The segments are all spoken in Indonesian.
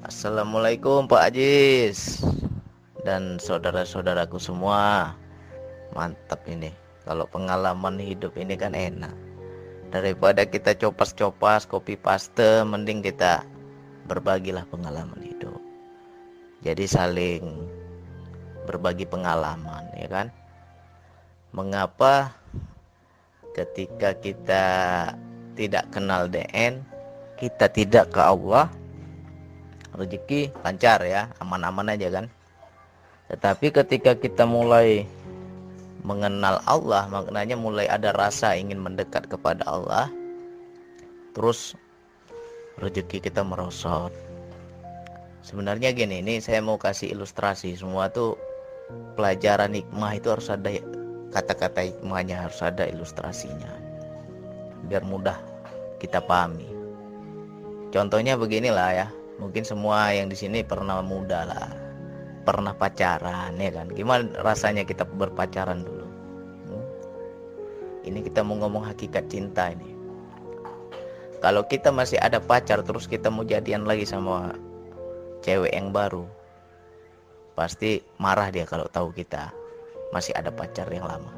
Assalamualaikum Pak Ajis dan saudara-saudaraku semua. Mantap ini. Kalau pengalaman hidup ini kan enak. Daripada kita copas-copas, copy paste, mending kita berbagilah pengalaman hidup. Jadi saling berbagi pengalaman, ya kan? Mengapa ketika kita tidak kenal DN, kita tidak ke Allah, rezeki lancar ya, aman-aman aja kan. Tetapi ketika kita mulai mengenal Allah, maknanya mulai ada rasa ingin mendekat kepada Allah, terus rezeki kita merosot. Sebenarnya gini, ini saya mau kasih ilustrasi. Semua tuh pelajaran hikmah itu harus ada kata-kata hikmahnya, harus ada ilustrasinya, biar mudah kita pahami. Contohnya beginilah ya. Mungkin semua yang di sini pernah muda lah, pernah pacaran ya kan. Gimana rasanya kita berpacaran dulu? Ini kita mau ngomong hakikat cinta ini. Kalau kita masih ada pacar terus kita mau jadian lagi sama cewek yang baru, pasti marah dia kalau tahu kita masih ada pacar yang lama.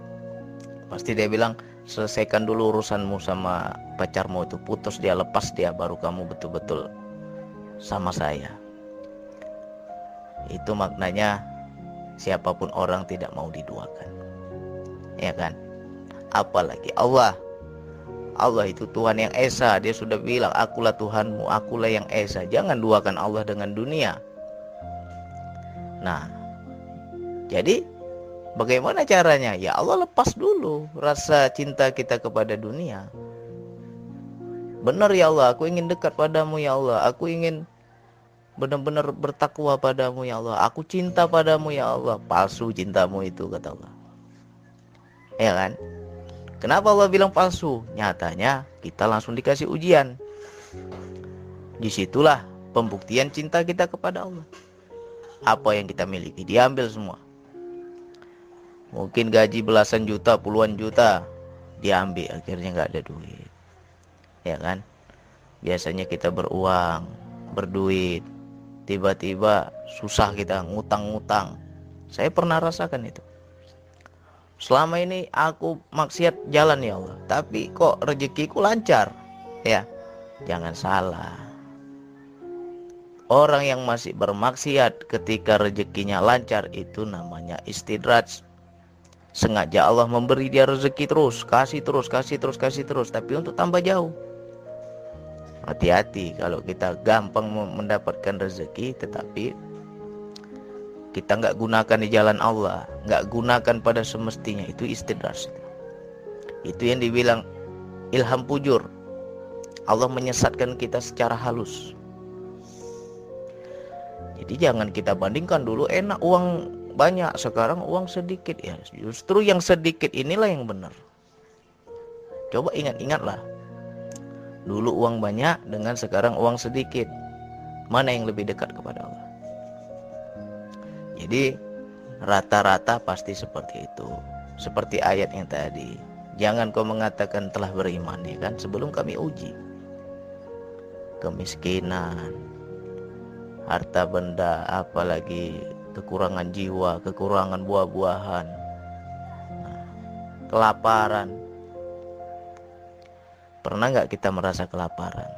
Pasti dia bilang, selesaikan dulu urusanmu sama pacarmu itu, putus dia, lepas dia, baru kamu betul-betul sama saya. Itu maknanya siapapun orang tidak mau diduakan, ya kan? Apalagi Allah itu Tuhan yang esa. Dia sudah bilang, akulah Tuhanmu, akulah yang esa. Jangan duakan Allah dengan dunia. Nah, jadi bagaimana caranya? Ya Allah, lepas dulu rasa cinta kita kepada dunia. Benar ya Allah, aku ingin dekat padamu ya Allah, aku ingin benar-benar bertakwa padamu ya Allah, aku cinta padamu ya Allah. Palsu cintamu itu, kata Allah, ya kan? Kenapa Allah bilang palsu? Nyatanya kita langsung dikasih ujian. Disitulah pembuktian cinta kita kepada Allah. Apa yang kita miliki diambil semua. Mungkin gaji belasan juta, puluhan juta diambil, akhirnya nggak ada duit, ya kan? Biasanya kita beruang, berduit, tiba-tiba susah, kita ngutang-ngutang. Saya pernah rasakan itu. Selama ini aku maksiat jalan ya Allah, tapi kok rezekiku lancar ya. Jangan salah, orang yang masih bermaksiat ketika rezekinya lancar itu namanya istidraj. Sengaja Allah memberi dia rezeki terus, kasih terus, kasih terus, kasih terus, tapi untuk tambah jauh. Hati-hati kalau kita gampang mendapatkan rezeki tetapi kita nggak gunakan di jalan Allah, nggak gunakan pada semestinya, itu istidraj. Itu yang dibilang ilham pujur. Allah menyesatkan kita secara halus. Jadi jangan kita bandingkan dulu enak uang banyak, sekarang uang sedikit. Ya justru yang sedikit inilah yang benar. Coba ingat-ingatlah, dulu uang banyak dengan sekarang uang sedikit, mana yang lebih dekat kepada Allah? Jadi rata-rata pasti seperti itu. Seperti ayat yang tadi, jangan kau mengatakan telah beriman, ya kan, sebelum kami uji. Kemiskinan, harta benda, apalagi kekurangan jiwa, kekurangan buah-buahan, kelaparan. Pernah nggak kita merasa kelaparan?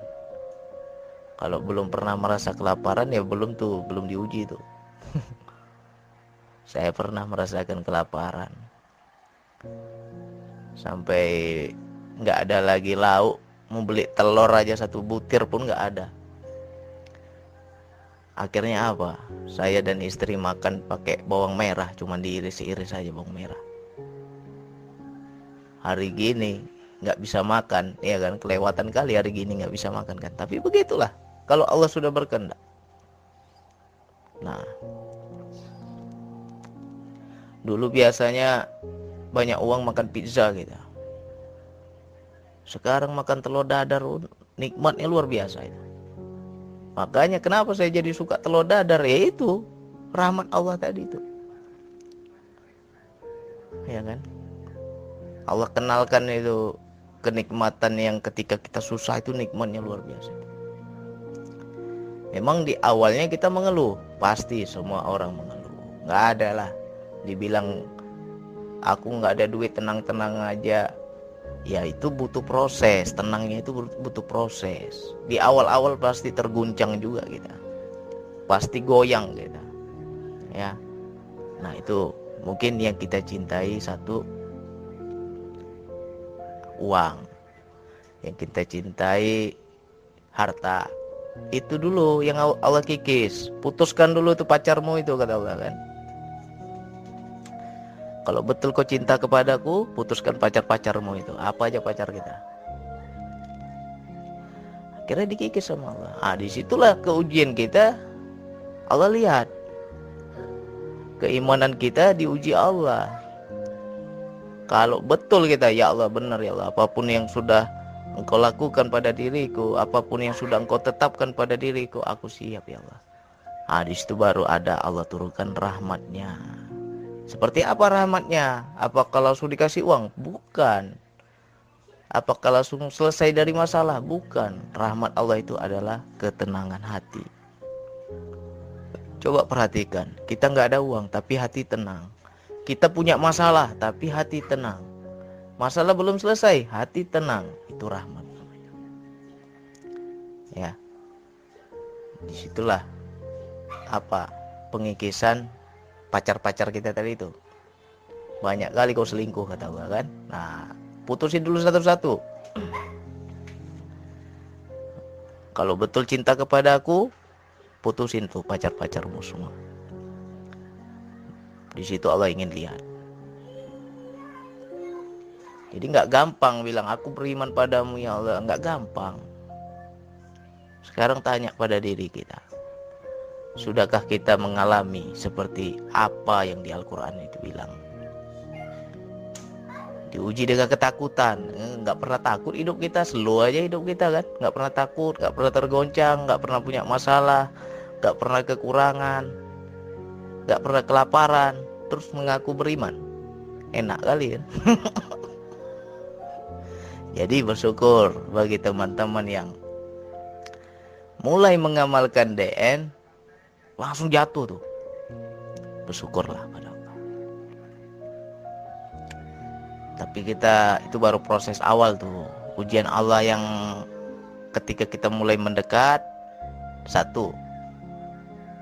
Kalau belum pernah merasa kelaparan ya belum diuji tuh. Saya pernah merasakan kelaparan sampai nggak ada lagi lauk, mau beli telur aja satu butir pun nggak ada. Akhirnya apa? Saya dan istri makan pakai bawang merah, cuma diiris-iris saja bawang merah. Hari gini nggak bisa makan, ya kan? Kelewatan kali hari gini nggak bisa makan kan. Tapi begitulah kalau Allah sudah berkehendak. Nah, dulu biasanya banyak uang makan pizza gitu. Sekarang makan telur dadar, nikmatnya luar biasa itu. Makanya kenapa saya jadi suka telur dadar, ya itu rahmat Allah tadi itu, ya kan? Allah kenalkan itu kenikmatan yang ketika kita susah itu nikmatnya luar biasa, Memang di awalnya kita mengeluh, pasti semua orang mengeluh. Nggak ada lah dibilang aku nggak ada duit tenang-tenang aja. Ya itu butuh proses, tenangnya itu butuh proses. Di awal-awal pasti terguncang juga kita, pasti goyang kita, ya. Nah itu mungkin yang kita cintai satu, uang. Yang kita cintai harta. Itu dulu yang Allah kikis. Putuskan dulu tuh pacarmu itu, kata Allah kan. Kalau betul kau cinta kepadaku, putuskan pacar-pacarmu itu. Apa aja pacar kita. Akhirnya dikikis sama Allah. Disitulah keujian kita. Allah lihat keimanan kita diuji Allah. Kalau betul kita, ya Allah, benar ya Allah, apapun yang sudah Engkau lakukan pada diriku, apapun yang sudah Engkau tetapkan pada diriku, aku siap ya Allah. Di situ baru ada Allah turunkan rahmatnya. Seperti apa rahmatnya? Apakah langsung dikasih uang? Bukan. Apakah langsung selesai dari masalah? Bukan. Rahmat Allah itu adalah ketenangan hati. Coba perhatikan, kita nggak ada uang tapi hati tenang. Kita punya masalah tapi hati tenang. Masalah belum selesai, hati tenang. Itu rahmat. Ya. Disitulah apa pengikisan pacar-pacar kita tadi itu. Banyak kali kau selingkuh, kata Allah kan. Nah, putusin dulu satu-satu. Kalau betul cinta kepada aku, putusin tuh pacar-pacarmu semua. Di situ Allah ingin lihat. Jadi nggak gampang bilang aku beriman padamu ya Allah, nggak gampang. Sekarang tanya pada diri kita, sudahkah kita mengalami seperti apa yang di Al-Quran itu bilang? Diuji dengan ketakutan, nggak pernah takut hidup kita, slow aja hidup kita kan, nggak pernah takut, nggak pernah tergoncang, nggak pernah punya masalah, nggak pernah kekurangan, nggak pernah kelaparan, terus mengaku beriman, enak kali kan? Jadi bersyukur bagi teman-teman yang mulai mengamalkan DN langsung jatuh tuh, bersyukurlah pada Allah. Tapi kita itu baru proses awal tuh, ujian Allah yang ketika kita mulai mendekat, satu,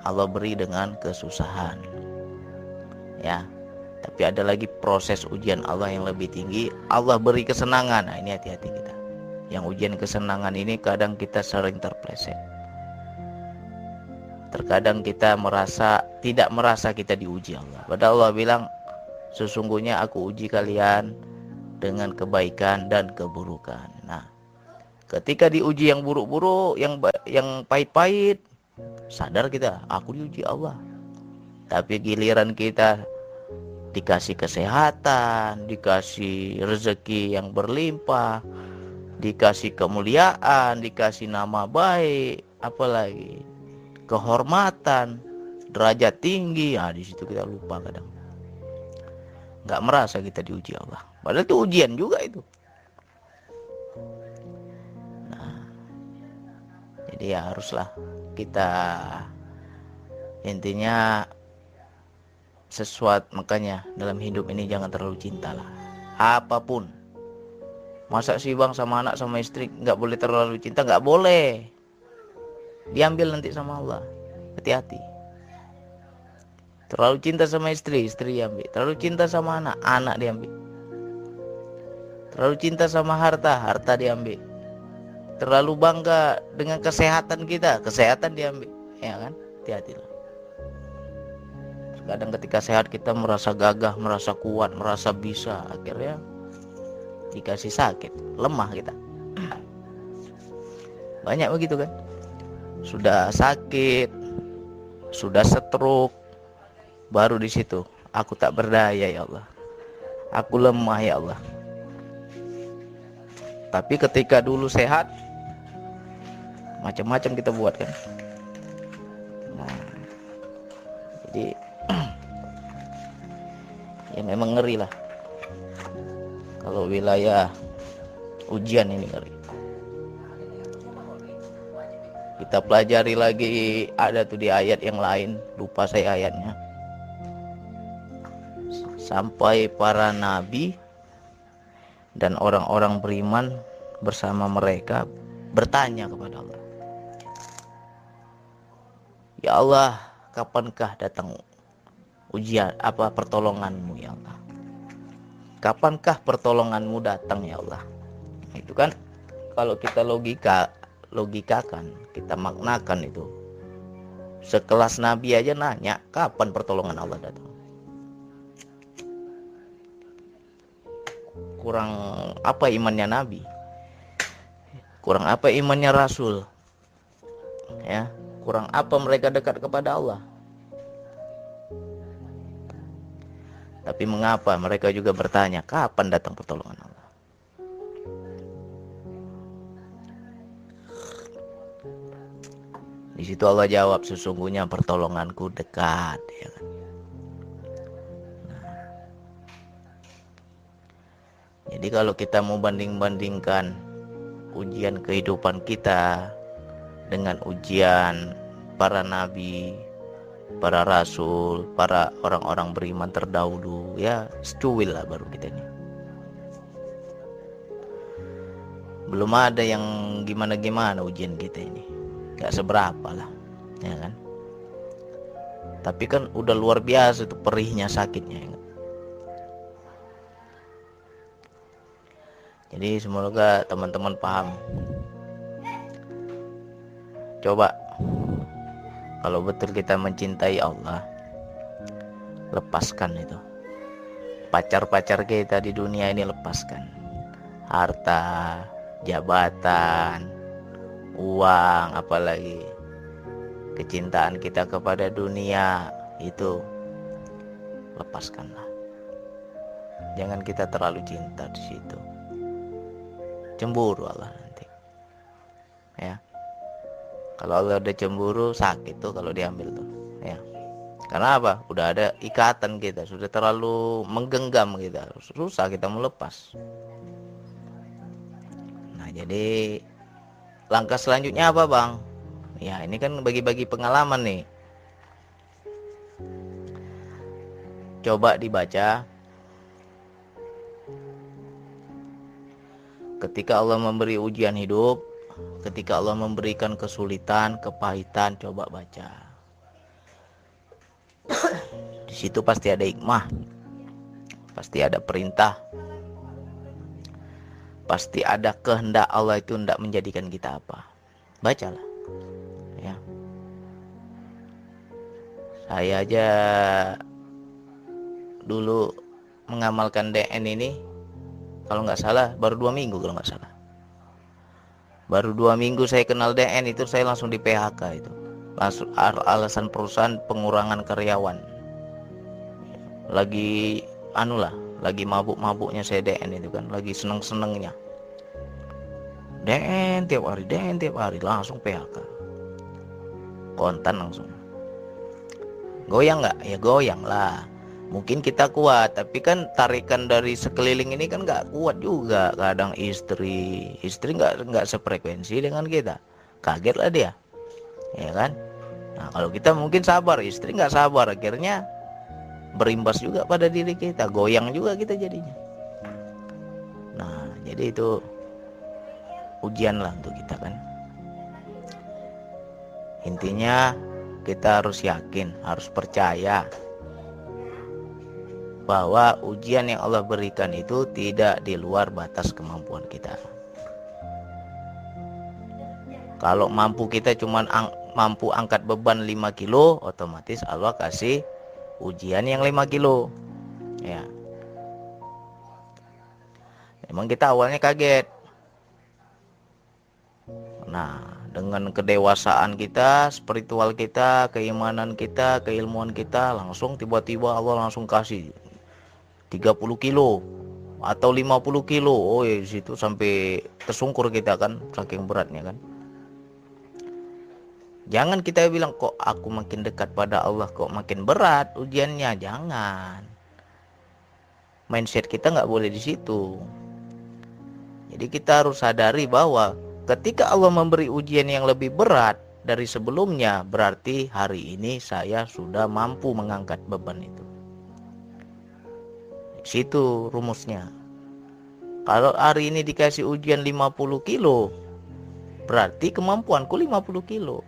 Allah beri dengan kesusahan, ya. Tapi ada lagi proses ujian Allah yang lebih tinggi, Allah beri kesenangan. Nah ini hati-hati kita. Yang ujian kesenangan ini kadang kita sering terpleset. Terkadang kita tidak merasa kita diuji Allah. Padahal Allah bilang, sesungguhnya aku uji kalian dengan kebaikan dan keburukan. Nah, ketika diuji yang buruk-buruk, yang pahit-pahit, sadar kita, aku diuji Allah. Tapi giliran kita dikasih kesehatan, dikasih rezeki yang berlimpah, dikasih kemuliaan, dikasih nama baik, apalagi kehormatan, derajat tinggi. Di situ kita lupa kadang, nggak merasa kita diuji Allah. Padahal itu ujian juga itu. Nah, jadi ya haruslah kita intinya sesuatu. Makanya dalam hidup ini jangan terlalu cinta lah, apapun. Masa sih bang sama anak sama istri nggak boleh terlalu cinta? Nggak boleh, diambil nanti sama Allah. Hati-hati. Terlalu cinta sama istri diambil. Terlalu cinta sama anak diambil. Terlalu cinta sama harta diambil. Terlalu bangga dengan kesehatan kita, kesehatan diambil, ya kan? Hati-hatilah. Kadang ketika sehat kita merasa gagah, merasa kuat, merasa bisa, akhirnya dikasih sakit, lemah kita. Banyak begitu kan? Sudah sakit, sudah stroke, baru di situ aku tak berdaya ya Allah, aku lemah ya Allah. Tapi ketika dulu sehat, macam-macam kita buat kan. Nah, jadi ya memang ngeri lah kalau wilayah ujian ini, ngeri. Kita pelajari lagi, ada tuh di ayat yang lain, lupa saya ayatnya. Sampai para nabi dan orang-orang beriman bersama mereka bertanya kepada Allah, ya Allah, kapankah datang ujian pertolonganmu ya Allah? Kapankah pertolonganmu datang ya Allah? Itu kan kalau kita logikakan, kita maknakan itu. Sekelas nabi aja nanya, kapan pertolongan Allah datang? Kurang apa imannya nabi? Kurang apa imannya rasul? Ya, kurang apa mereka dekat kepada Allah? Tapi mengapa mereka juga bertanya, kapan datang pertolongan Allah? Di situ Allah jawab, sesungguhnya pertolonganku dekat, ya kan? Jadi kalau kita mau banding-bandingkan ujian kehidupan kita dengan ujian para nabi, para rasul, para orang-orang beriman terdahulu, ya secuil lah baru kita ini. Belum ada yang gimana-gimana ujian kita ini, gak seberapa lah, ya kan? Tapi kan udah luar biasa tuh perihnya, sakitnya, ya kan? Jadi semoga teman-teman paham. Coba kalau betul kita mencintai Allah, lepaskan itu. Pacar-pacar kita di dunia ini lepaskan. Harta, jabatan, uang, apalagi kecintaan kita kepada dunia, itu lepaskanlah. Jangan kita terlalu cinta di situ. Cemburu Allah nanti. Ya. Kalau Allah udah cemburu, sakit tuh kalau diambil tuh, ya. Karena apa? Udah ada ikatan kita, sudah terlalu menggenggam kita, susah kita melepas. Nah, jadi langkah selanjutnya apa, Bang? Ya, ini kan bagi-bagi pengalaman nih. Coba dibaca. Ketika Allah memberi ujian hidup, ketika Allah memberikan kesulitan, kepahitan, coba baca. Di situ pasti ada hikmah, pasti ada perintah, pasti ada kehendak Allah itu hendak menjadikan kita apa. Bacalah, ya. Saya aja dulu mengamalkan DN ini, kalau nggak salah baru 2 minggu kalau nggak salah. Baru 2 minggu saya kenal DN itu saya langsung di PHK itu. Langsung alasan perusahaan pengurangan karyawan. Lagi lagi mabuk-mabuknya saya DN itu kan, lagi seneng-senengnya. DN tiap hari langsung PHK. Kontan langsung. Goyang nggak? Ya goyang lah. Mungkin kita kuat, tapi kan tarikan dari sekeliling ini kan nggak kuat juga. Kadang istri nggak sefrekuensi dengan kita, kaget lah dia, ya kan? Nah kalau kita mungkin sabar, istri nggak sabar, akhirnya berimbas juga pada diri kita, goyang juga kita jadinya. Nah jadi itu ujian lah untuk kita kan. Intinya kita harus yakin, harus percaya bahwa ujian yang Allah berikan itu tidak di luar batas kemampuan kita. Kalau mampu kita cuma mampu angkat beban 5 kilo, otomatis Allah kasih ujian yang 5 kilo. Ya. Memang kita awalnya kaget. Nah, dengan kedewasaan kita, spiritual kita, keimanan kita, keilmuan kita, langsung tiba-tiba Allah langsung kasih 30 kilo atau 50 kilo. Oh ya, di situ sampai tersungkur kita kan, saking beratnya kan. Jangan kita bilang kok aku makin dekat pada Allah kok makin berat ujiannya, jangan. Mindset kita nggak boleh di situ. Jadi kita harus sadari bahwa ketika Allah memberi ujian yang lebih berat, dari sebelumnya, berarti hari ini saya sudah mampu mengangkat beban itu. Di situ rumusnya. Kalau hari ini dikasih ujian 50 kilo, berarti kemampuanku 50 kilo.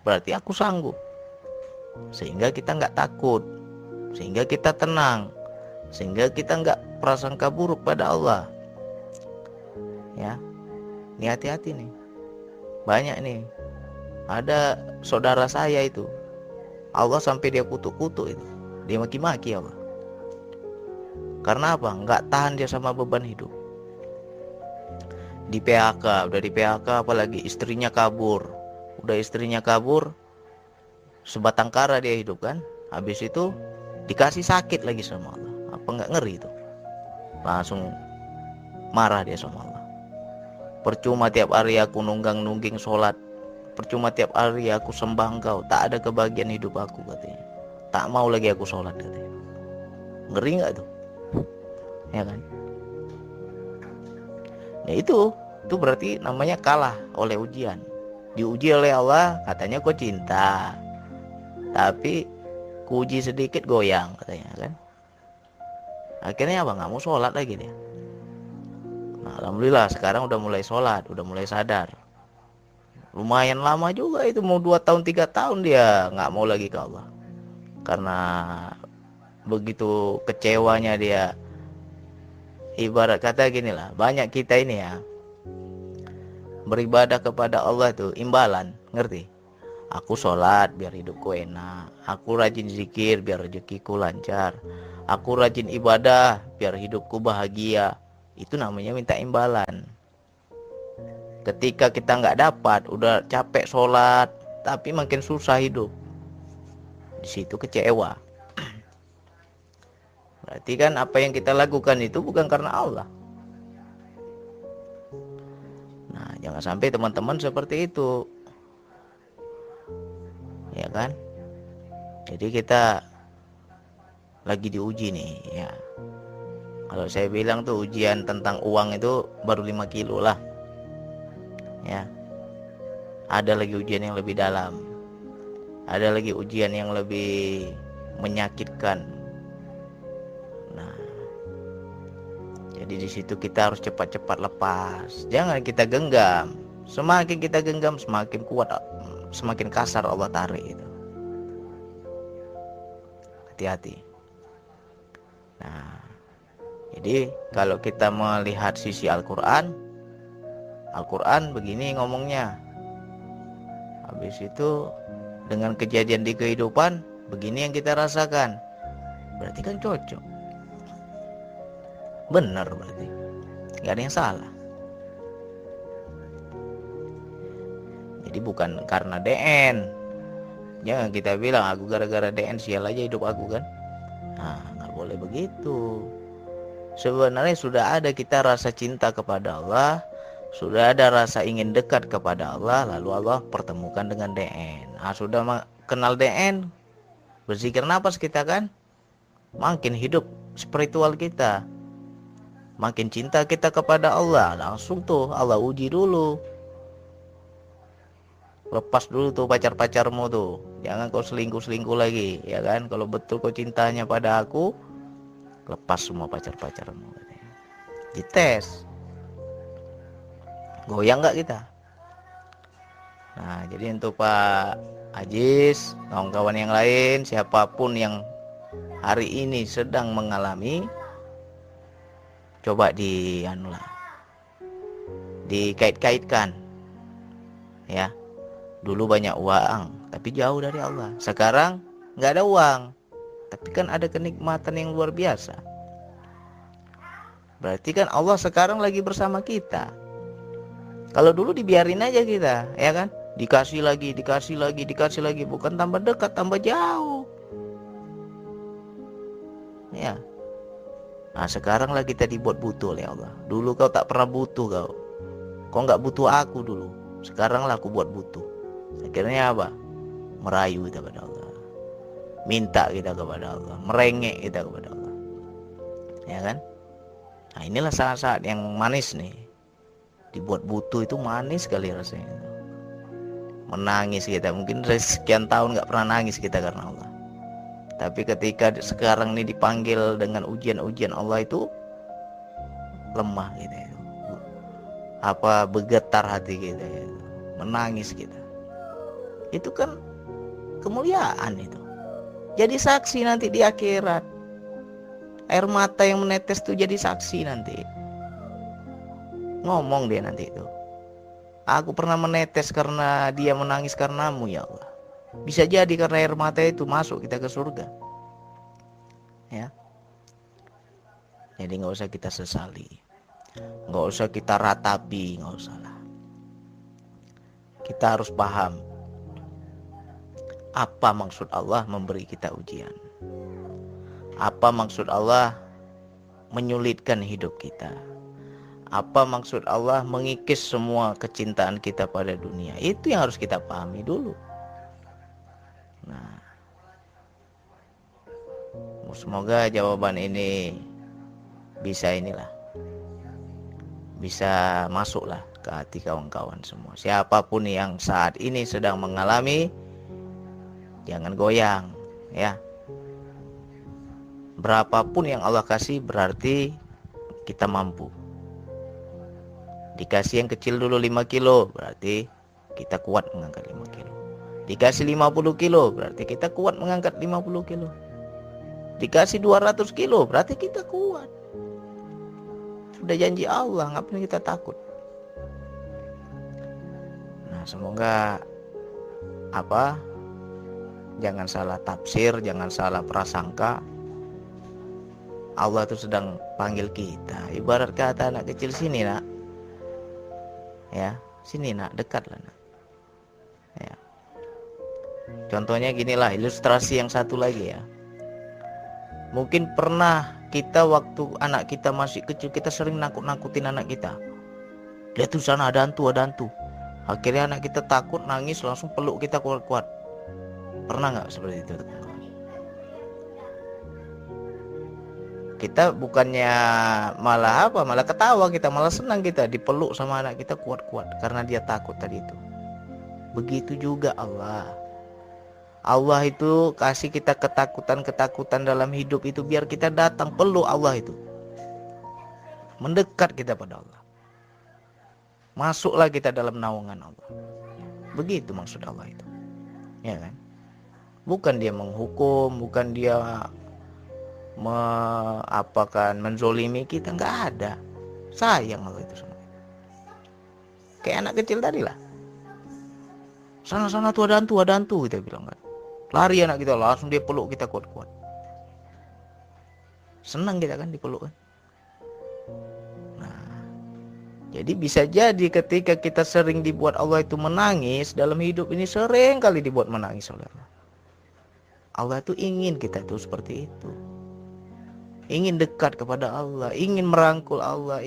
Berarti aku sanggup. Sehingga kita nggak takut, sehingga kita tenang, sehingga kita nggak prasangka buruk pada Allah. Ya, ini hati-hati nih. Banyak nih, ada saudara saya itu, Allah sampai dia kutuk-kutuk itu, dia maki-maki Allah. Karena apa? Nggak tahan dia sama beban hidup. Di PHK, udah di PHK, apalagi istrinya kabur. Udah istrinya kabur, sebatang kara dia hidup kan. Habis itu dikasih sakit lagi sama Allah. Apa nggak ngeri itu? Langsung marah dia sama Allah. Percuma tiap hari aku nunggang-nungging sholat, percuma tiap hari aku sembah engkau, tak ada kebahagiaan hidup aku, katanya. Tak mau lagi aku sholat, katanya. Ngeri nggak tuh? Ya kan? Ya itu berarti namanya kalah oleh ujian. Diuji oleh Allah, katanya kau cinta, tapi kuuji sedikit goyang, katanya kan. Akhirnya apa? Nggak mau sholat lagi dia. Nah, alhamdulillah sekarang udah mulai sholat, udah mulai sadar. Lumayan lama juga itu, mau 2 tahun 3 tahun dia nggak mau lagi ke Allah. Karena begitu kecewanya dia. Ibarat kata gini lah, banyak kita ini ya, beribadah kepada Allah tuh imbalan, ngerti? Aku sholat biar hidupku enak, aku rajin zikir biar rezekiku lancar, aku rajin ibadah biar hidupku bahagia. Itu namanya minta imbalan. Ketika kita nggak dapat, udah capek sholat, tapi makin susah hidup, di situ kecewa. Berarti kan apa yang kita lakukan itu bukan karena Allah. Nah, jangan sampai teman-teman seperti itu. Ya kan? Jadi kita lagi diuji nih, ya. Kalau saya bilang tuh ujian tentang uang itu baru 5 kilo lah. Ya. Ada lagi ujian yang lebih dalam. Ada lagi ujian yang lebih menyakitkan. Nah, jadi di situ kita harus cepat-cepat lepas. Jangan kita genggam. Semakin kita genggam, semakin kuat, semakin kasar Allah tarik itu. Hati-hati. Nah, jadi kalau kita melihat sisi Al-Quran begini ngomongnya. Habis itu dengan kejadian di kehidupan begini yang kita rasakan. Berarti kan cocok. Benar berarti. Gak ada yang salah. Jadi bukan karena DN. Jangan kita bilang aku gara-gara DN sial aja hidup aku kan. Nah, gak boleh begitu. Sebenarnya sudah ada kita rasa cinta kepada Allah, sudah ada rasa ingin dekat kepada Allah, lalu Allah pertemukan dengan DN. Nah, sudah kenal DN, berzikir nafas kita kan, makin hidup spiritual kita, makin cinta kita kepada Allah. Langsung tuh Allah uji dulu. Lepas dulu tuh pacar-pacarmu tuh, jangan kau selingkuh-selingkuh lagi, ya kan? Kalau betul kau cintanya pada aku, lepas semua pacar-pacarmu. Dites, goyang nggak kita? Nah, jadi untuk Pak Ajis, kawan-kawan yang lain, siapapun yang hari ini sedang mengalami, coba dikait-kaitkan, ya. Dulu banyak uang, tapi jauh dari Allah. Sekarang nggak ada uang, tapi kan ada kenikmatan yang luar biasa. Berarti kan Allah sekarang lagi bersama kita. Kalau dulu dibiarin aja kita, ya kan? Dikasih lagi, bukan tambah dekat, tambah jauh. Ya. Nah, sekarang lagi kita dibuat butuh oleh Allah. Dulu kau tak pernah butuh kau. Kau nggak butuh aku dulu. Sekarang lah aku buat butuh. Akhirnya apa? Merayu kita kepada Allah, minta kita kepada Allah, merengek kita kepada Allah, ya kan? Nah, inilah saat-saat yang manis nih. Dibuat butuh itu manis sekali rasanya. menangis kita. Mungkin dari sekian tahun nggak pernah nangis kita karena Allah. Tapi ketika sekarang ini dipanggil dengan ujian-ujian Allah itu lemah kita itu. Bergetar hati kita itu. Menangis kita. Itu kan kemuliaan itu. Jadi saksi nanti di akhirat. Air mata yang menetes itu jadi saksi nanti. Ngomong dia nanti itu. Aku pernah menetes karena dia menangis karenamu ya Allah. Bisa jadi karena air mata itu masuk kita ke surga. Ya. Jadi nggak usah kita sesali, nggak usah kita ratapi, nggak usah lah. Kita harus paham apa maksud Allah memberi kita ujian. Apa maksud Allah menyulitkan hidup kita. Apa maksud Allah mengikis semua kecintaan kita pada dunia. Itu yang harus kita pahami dulu. Nah, semoga jawaban ini bisa masuklah ke hati kawan-kawan semua. Siapapun yang saat ini sedang mengalami, jangan goyang ya. Berapapun yang Allah kasih berarti kita mampu. Dikasih yang kecil dulu 5 kilo, berarti kita kuat mengangkat 5 kilo. Dikasih 50 kilo, berarti kita kuat mengangkat 50 kilo. Dikasih 200 kilo, berarti kita kuat. Sudah janji Allah, ngapain kita takut? Nah, semoga jangan salah tafsir, jangan salah prasangka. Allah itu sedang panggil kita. Ibarat kata anak kecil, sini nak. Ya, sini nak, dekatlah nak. Ya. Contohnya ginilah, ilustrasi yang satu lagi ya. Mungkin pernah kita waktu anak kita masih kecil, kita sering nakut-nakutin anak kita. Lihat tuh sana ada hantu. Akhirnya anak kita takut, nangis, langsung peluk kita kuat-kuat. Pernah nggak seperti itu? Kita bukannya malah ketawa, kita malah senang kita dipeluk sama anak kita kuat-kuat karena dia takut tadi itu. Begitu juga Allah. Allah itu kasih kita ketakutan dalam hidup itu biar kita datang peluk Allah itu. Mendekat kita pada Allah. Masuklah kita dalam naungan Allah. Begitu maksud Allah itu. Ya kan? Bukan dia menghukum, bukan dia menzolimi kita, nggak ada. Sayang Allah itu semua. Kayak anak kecil tadi lah. Sana tuh ada hantu kita bilang kan. Lari anak kita, langsung dia peluk kita kuat-kuat. Senang kita kan dipeluk kan. Nah, jadi bisa jadi ketika kita sering dibuat Allah itu menangis dalam hidup ini, sering kali dibuat menangis oleh Allah. Allah itu ingin kita tuh seperti itu. Ingin dekat kepada Allah, ingin merangkul Allah,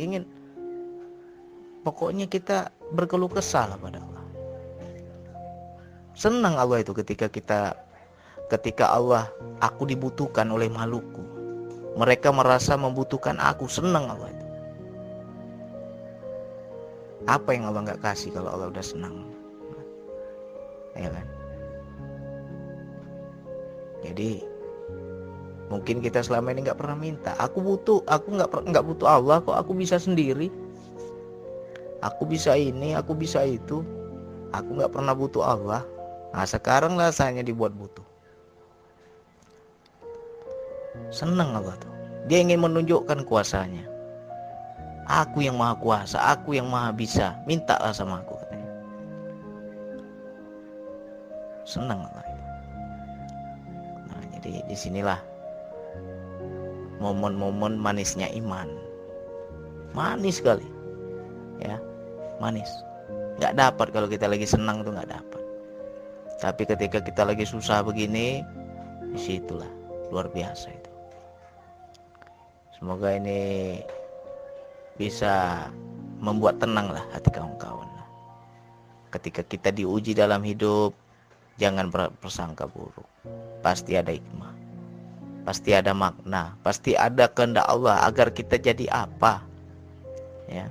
pokoknya kita berkeluh kesah pada Allah. Senang Allah itu ketika Allah, aku dibutuhkan oleh makhlukku. Mereka merasa membutuhkan aku, senang Allah itu. Apa yang Allah nggak kasih kalau Allah udah senang? Ya kan? Jadi mungkin kita selama ini nggak pernah minta. Aku nggak butuh Allah kok. Aku bisa sendiri. Aku bisa ini, aku bisa itu. Aku nggak pernah butuh Allah. Nah sekarang rasanya dibuat butuh. Senang Allah tuh. Dia ingin menunjukkan kuasanya. Aku yang maha kuasa, aku yang maha bisa. Mintalah sama aku katanya. Senang Allah itu. Nah jadi disinilah momen-momen manisnya iman. Manis sekali. Ya, manis. Nggak dapat kalau kita lagi senang tuh, nggak dapat. Tapi ketika kita lagi susah begini, disitulah luar biasa itu. Semoga ini bisa membuat tenang lah hati kawan-kawan. Ketika kita diuji dalam hidup, jangan bersangka buruk. Pasti ada hikmah, pasti ada makna, pasti ada kehendak Allah agar kita jadi apa. Ya.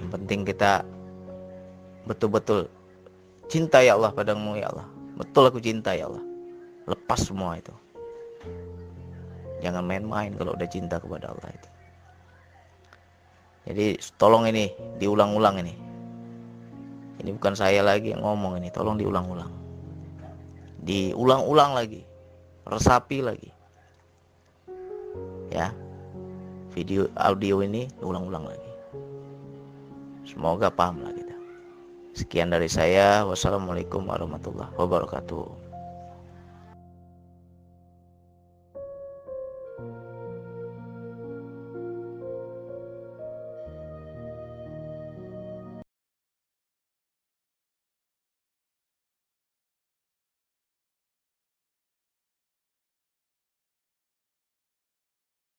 Yang penting kita betul-betul cinta ya Allah padamu ya Allah, betul aku cinta ya Allah, lepas semua itu. Jangan main-main kalau udah cinta kepada Allah itu. Jadi tolong ini diulang-ulang ini. Ini bukan saya lagi yang ngomong ini, tolong diulang-ulang. Diulang-ulang lagi. Resapi lagi. Ya. Video audio ini diulang-ulang lagi. Semoga paham lah kita. Sekian dari saya. Wassalamualaikum warahmatullahi wabarakatuh.